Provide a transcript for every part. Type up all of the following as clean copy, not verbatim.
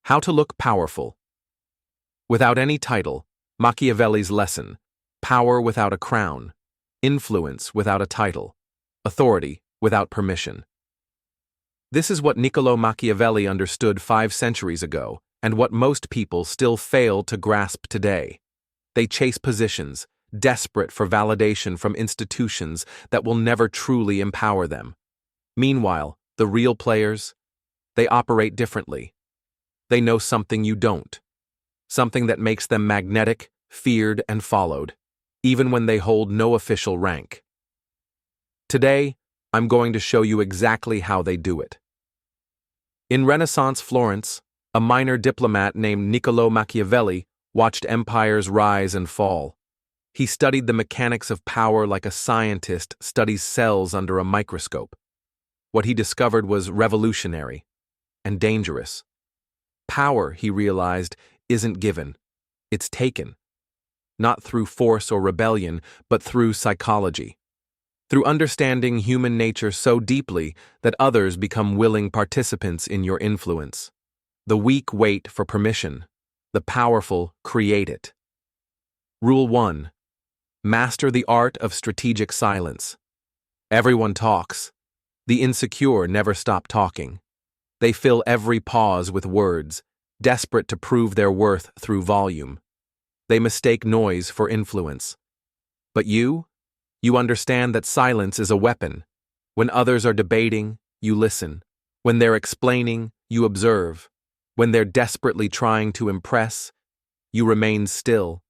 How to look powerful. Without any title, Machiavelli's lesson: power without a crown, influence without a title, authority without permission. This is what Niccolò Machiavelli understood 5 centuries ago, and what most people still fail to grasp today. They chase positions, desperate for validation from institutions that will never truly empower them. Meanwhile, the real players, they operate differently. They know something you don't. Something that makes them magnetic, feared, and followed, even when they hold no official rank. Today, I'm going to show you exactly how they do it. In Renaissance Florence, a minor diplomat named Niccolò Machiavelli watched empires rise and fall. He studied the mechanics of power like a scientist studies cells under a microscope. What he discovered was revolutionary and dangerous. Power, he realized, isn't given, it's taken. Not through force or rebellion, but through psychology. Through understanding human nature so deeply that others become willing participants in your influence. The weak wait for permission. The powerful create it. Rule 1. Master the art of strategic silence. Everyone talks. The insecure never stop talking. They fill every pause with words, desperate to prove their worth through volume. They mistake noise for influence. But you understand that silence is a weapon. When others are debating, you listen. When they're explaining, you observe. When they're desperately trying to impress, you remain still.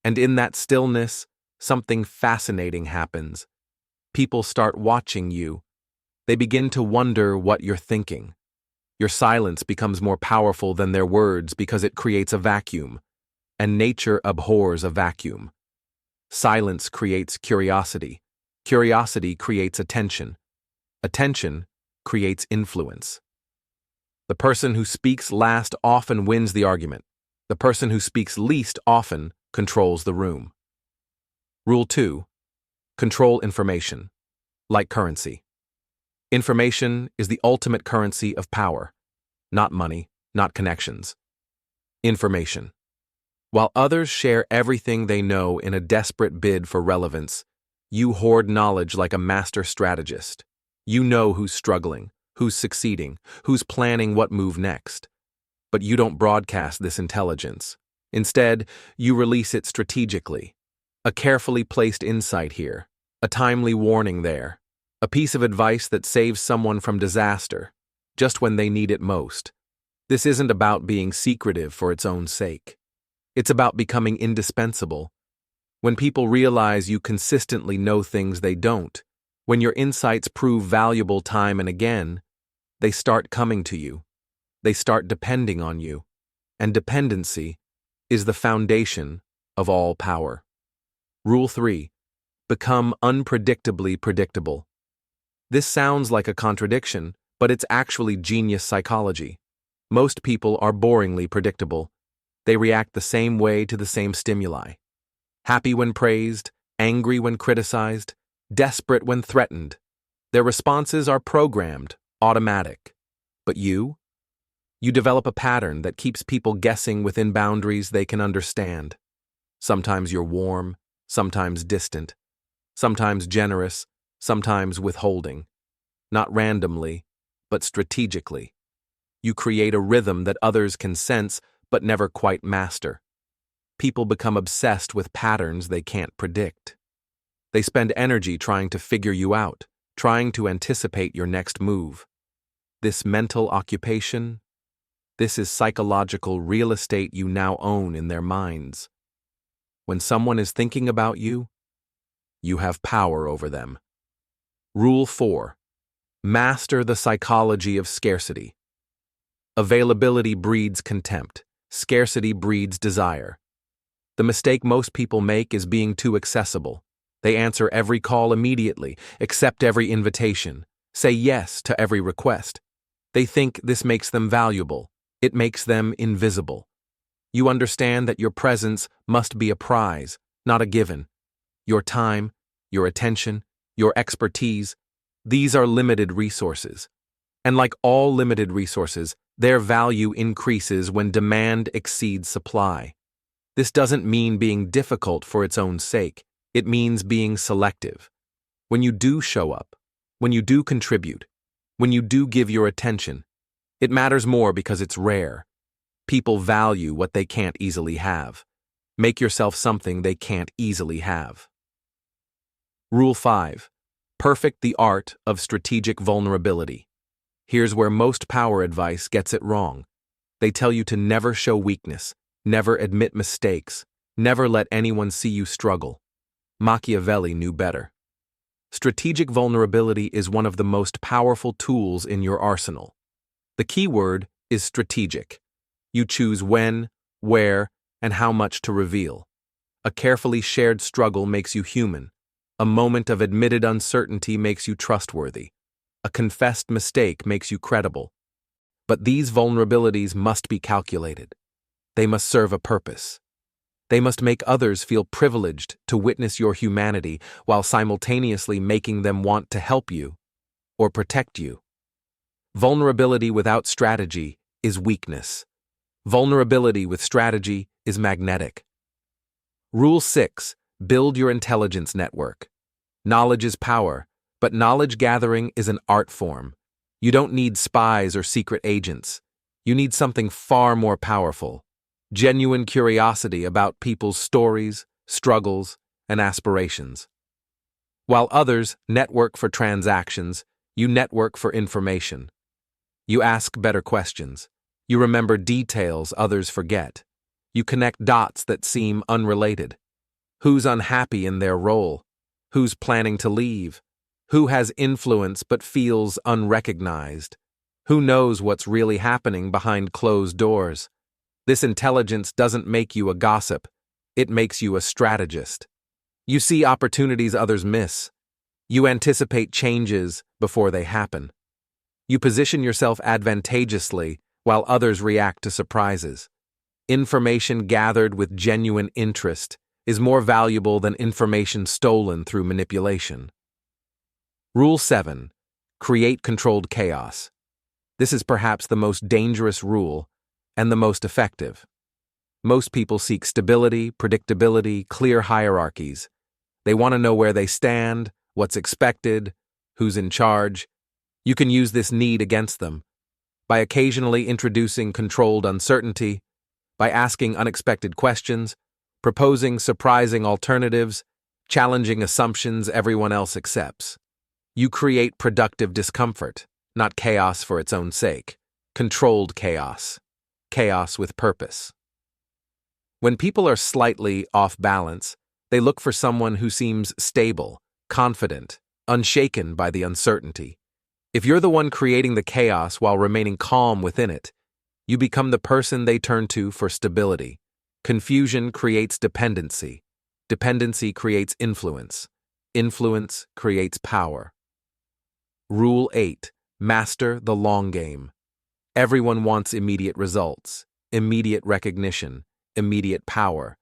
And in that stillness, something fascinating happens. People start watching you. They begin to wonder what you're thinking. Your silence becomes more powerful than their words because it creates a vacuum, and nature abhors a vacuum. Silence creates curiosity. Curiosity creates attention. Attention creates influence. The person who speaks last often wins the argument. The person who speaks least often controls the room. Rule 2. Control information, like currency. Information is the ultimate currency of power. Not money, not connections. Information. While others share everything they know in a desperate bid for relevance, you hoard knowledge like a master strategist. You know who's struggling, who's succeeding, who's planning what move next. But you don't broadcast this intelligence. Instead, you release it strategically. A carefully placed insight here, a timely warning there, a piece of advice that saves someone from disaster, just when they need it most. This isn't about being secretive for its own sake. It's about becoming indispensable. When people realize you consistently know things they don't, when your insights prove valuable time and again, they start coming to you. They start depending on you. And dependency is the foundation of all power. Rule 3. Become unpredictably predictable. This sounds like a contradiction, but it's actually genius psychology. Most people are boringly predictable. They react the same way to the same stimuli. Happy when praised, angry when criticized, desperate when threatened. Their responses are programmed, automatic. But you develop a pattern that keeps people guessing within boundaries they can understand. Sometimes you're warm, sometimes distant, sometimes generous, sometimes withholding. Not randomly, but strategically. You create a rhythm that others can sense but never quite master. People become obsessed with patterns they can't predict. They spend energy trying to figure you out, trying to anticipate your next move. This mental occupation, this is psychological real estate you now own in their minds. When someone is thinking about you, you have power over them. Rule 4. Master the psychology of scarcity. Availability breeds contempt. Scarcity breeds desire. The mistake most people make is being too accessible. They answer every call immediately, accept every invitation, say yes to every request. They think this makes them valuable. It makes them invisible. You understand that your presence must be a prize, not a given. Your time, your attention, your expertise, these are limited resources. And like all limited resources, Their value increases when demand exceeds supply. This doesn't mean being difficult for its own sake. It means being selective. When you do show up, when you do contribute, when you do give your attention, it matters more because it's rare. People value what they can't easily have. Make yourself something they can't easily have. Rule 5. Perfect the art of strategic vulnerability. Here's where most power advice gets it wrong. They tell you to never show weakness, never admit mistakes, never let anyone see you struggle. Machiavelli knew better. Strategic vulnerability is one of the most powerful tools in your arsenal. The key word is strategic. You choose when, where, and how much to reveal. A carefully shared struggle makes you human. A moment of admitted uncertainty makes you trustworthy. A confessed mistake makes you credible. But these vulnerabilities must be calculated. They must serve a purpose. They must make others feel privileged to witness your humanity while simultaneously making them want to help you or protect you. Vulnerability without strategy is weakness. Vulnerability with strategy is magnetic. Rule 6. Build your intelligence network. Knowledge is power, but knowledge gathering is an art form. You don't need spies or secret agents. You need something far more powerful. Genuine curiosity about people's stories, struggles, and aspirations. While others network for transactions, you network for information. You ask better questions. You remember details others forget. You connect dots that seem unrelated. Who's unhappy in their role? Who's planning to leave? Who has influence but feels unrecognized? Who knows what's really happening behind closed doors? This intelligence doesn't make you a gossip. It makes you a strategist. You see opportunities others miss. You anticipate changes before they happen. You position yourself advantageously while others react to surprises. Information gathered with genuine interest is more valuable than information stolen through manipulation. Rule 7. Create controlled chaos. This is perhaps the most dangerous rule and the most effective. Most people seek stability, predictability, clear hierarchies. They want to know where they stand, what's expected, who's in charge. You can use this need against them by occasionally introducing controlled uncertainty, by asking unexpected questions, proposing surprising alternatives, challenging assumptions everyone else accepts. You create productive discomfort, not chaos for its own sake. Controlled chaos. Chaos with purpose. When people are slightly off balance, they look for someone who seems stable, confident, unshaken by the uncertainty. If you're the one creating the chaos while remaining calm within it, you become the person they turn to for stability. Confusion creates dependency. Dependency creates influence. Influence creates power. Rule 8. Master the long game. Everyone wants immediate results, immediate recognition, immediate power.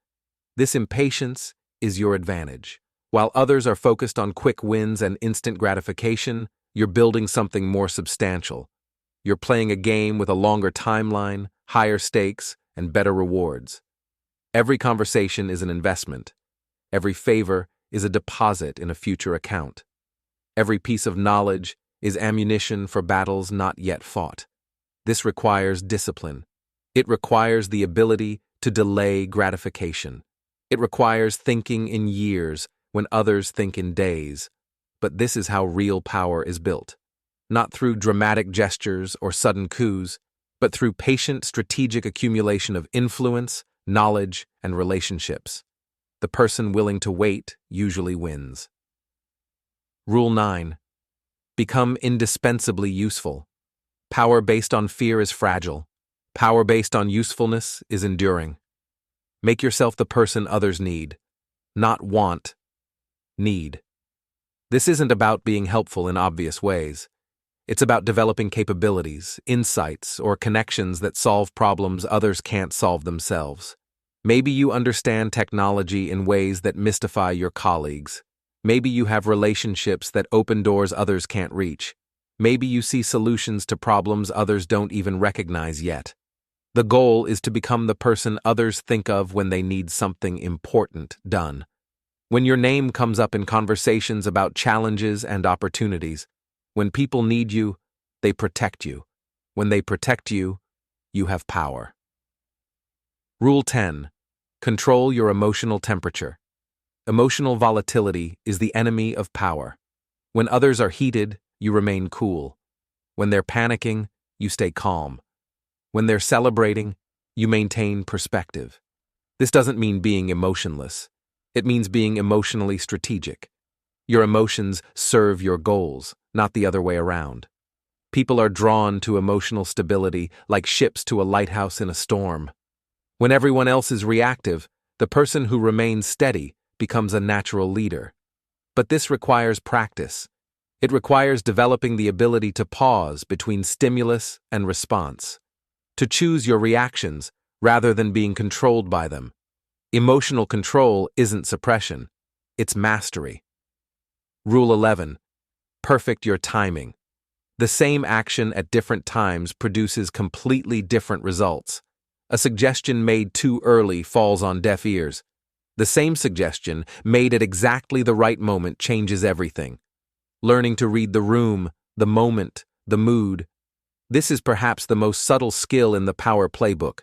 This impatience is your advantage. While others are focused on quick wins and instant gratification, you're building something more substantial. You're playing a game with a longer timeline, higher stakes, and better rewards. Every conversation is an investment. Every favor is a deposit in a future account. Every piece of knowledge is ammunition for battles not yet fought. This requires discipline. It requires the ability to delay gratification. It requires thinking in years when others think in days. But this is how real power is built. Not through dramatic gestures or sudden coups, but through patient, strategic accumulation of influence, knowledge, and relationships. The person willing to wait usually wins. Rule 9. Become indispensably useful. Power based on fear is fragile. Power based on usefulness is enduring. Make yourself the person others need. Not want, need. This isn't about being helpful in obvious ways. It's about developing capabilities, insights, or connections that solve problems others can't solve themselves. Maybe you understand technology in ways that mystify your colleagues. Maybe you have relationships that open doors others can't reach. Maybe you see solutions to problems others don't even recognize yet. The goal is to become the person others think of when they need something important done. When your name comes up in conversations about challenges and opportunities, when people need you, they protect you. When they protect you, you have power. Rule 10. Control your emotional temperature. Emotional volatility is the enemy of power. When others are heated, you remain cool. When they're panicking, you stay calm. When they're celebrating, you maintain perspective. This doesn't mean being emotionless. It means being emotionally strategic. Your emotions serve your goals, not the other way around. People are drawn to emotional stability like ships to a lighthouse in a storm. When everyone else is reactive, the person who remains steady becomes a natural leader. But this requires practice. It requires developing the ability to pause between stimulus and response, to choose your reactions rather than being controlled by them. Emotional control isn't suppression, it's mastery. Rule 11. Perfect your timing. The same action at different times produces completely different results. A suggestion made too early falls on deaf ears. The same suggestion made at exactly the right moment changes everything. Learning to read the room, the moment, the mood. This is perhaps the most subtle skill in the power playbook.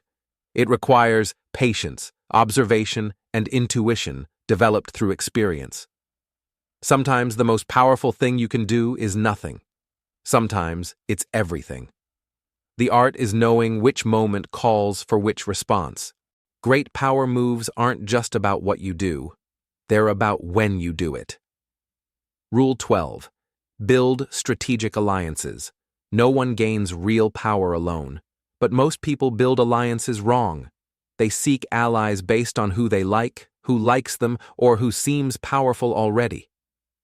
It requires patience, observation, and intuition developed through experience. Sometimes the most powerful thing you can do is nothing. Sometimes it's everything. The art is knowing which moment calls for which response. Great power moves aren't just about what you do. They're about when you do it. Rule 12. Build strategic alliances. No one gains real power alone, but most people build alliances wrong. They seek allies based on who they like, who likes them, or who seems powerful already.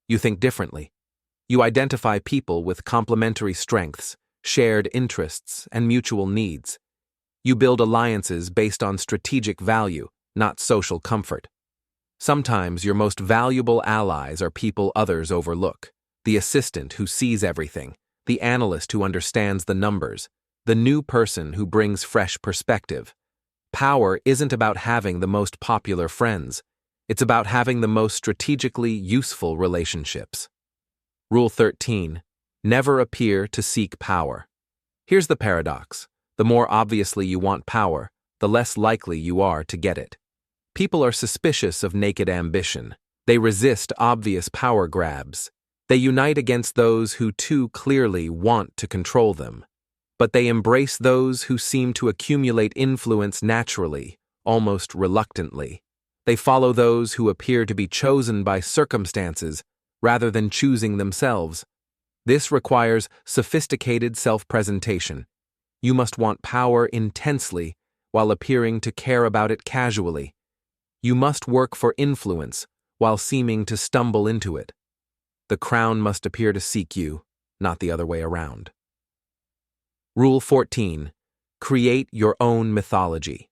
You think differently. You identify people with complementary strengths, shared interests, and mutual needs. You build alliances based on strategic value, not social comfort. Sometimes your most valuable allies are people others overlook. The assistant who sees everything, the analyst who understands the numbers, the new person who brings fresh perspective. Power isn't about having the most popular friends. It's about having the most strategically useful relationships. Rule 13. Never appear to seek power. Here's the paradox. The more obviously you want power, the less likely you are to get it. People are suspicious of naked ambition. They resist obvious power grabs. They unite against those who too clearly want to control them. But they embrace those who seem to accumulate influence naturally, almost reluctantly. They follow those who appear to be chosen by circumstances rather than choosing themselves. This requires sophisticated self-presentation. You must want power intensely while appearing to care about it casually. You must work for influence while seeming to stumble into it. The crown must appear to seek you, not the other way around. Rule 14. Create your own mythology.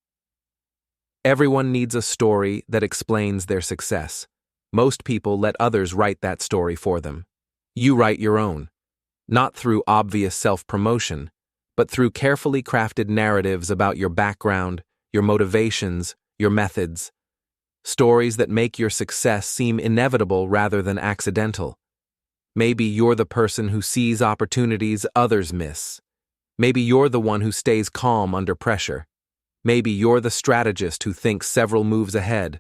Everyone needs a story that explains their success. Most people let others write that story for them. You write your own, not through obvious self-promotion, but through carefully crafted narratives about your background, your motivations, your methods. Stories that make your success seem inevitable rather than accidental. Maybe you're the person who sees opportunities others miss. Maybe you're the one who stays calm under pressure. Maybe you're the strategist who thinks several moves ahead.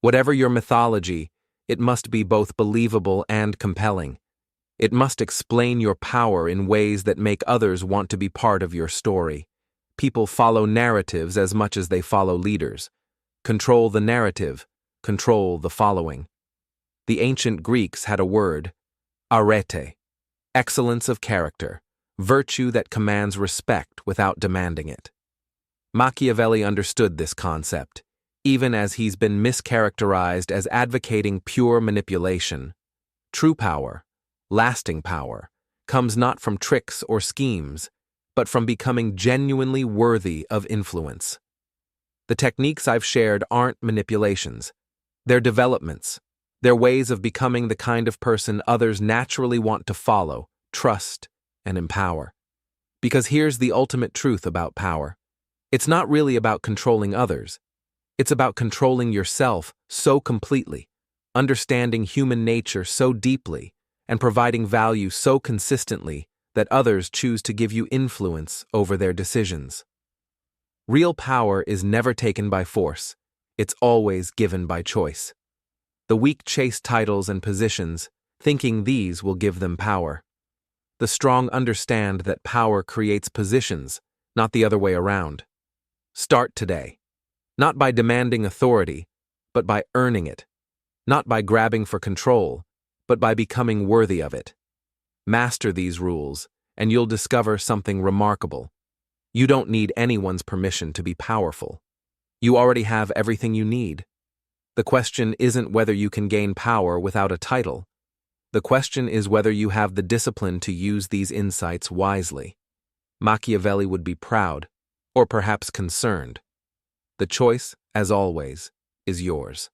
Whatever your mythology, it must be both believable and compelling. It must explain your power in ways that make others want to be part of your story. People follow narratives as much as they follow leaders. Control the narrative, control the following. The ancient Greeks had a word, arete, excellence of character, virtue that commands respect without demanding it. Machiavelli understood this concept, even as he's been mischaracterized as advocating pure manipulation. True power, lasting power, comes not from tricks or schemes, but from becoming genuinely worthy of influence. The techniques I've shared aren't manipulations. They're developments. They're ways of becoming the kind of person others naturally want to follow, trust, and empower. Because here's the ultimate truth about power. It's not really about controlling others. It's about controlling yourself so completely, understanding human nature so deeply, and providing value so consistently that others choose to give you influence over their decisions. Real power is never taken by force. It's always given by choice. The weak chase titles and positions, thinking these will give them power. The strong understand that power creates positions, not the other way around. Start today. Not by demanding authority, but by earning it. Not by grabbing for control, but by becoming worthy of it. Master these rules, and you'll discover something remarkable. You don't need anyone's permission to be powerful. You already have everything you need. The question isn't whether you can gain power without a title. The question is whether you have the discipline to use these insights wisely. Machiavelli would be proud, or perhaps concerned. The choice, as always, is yours.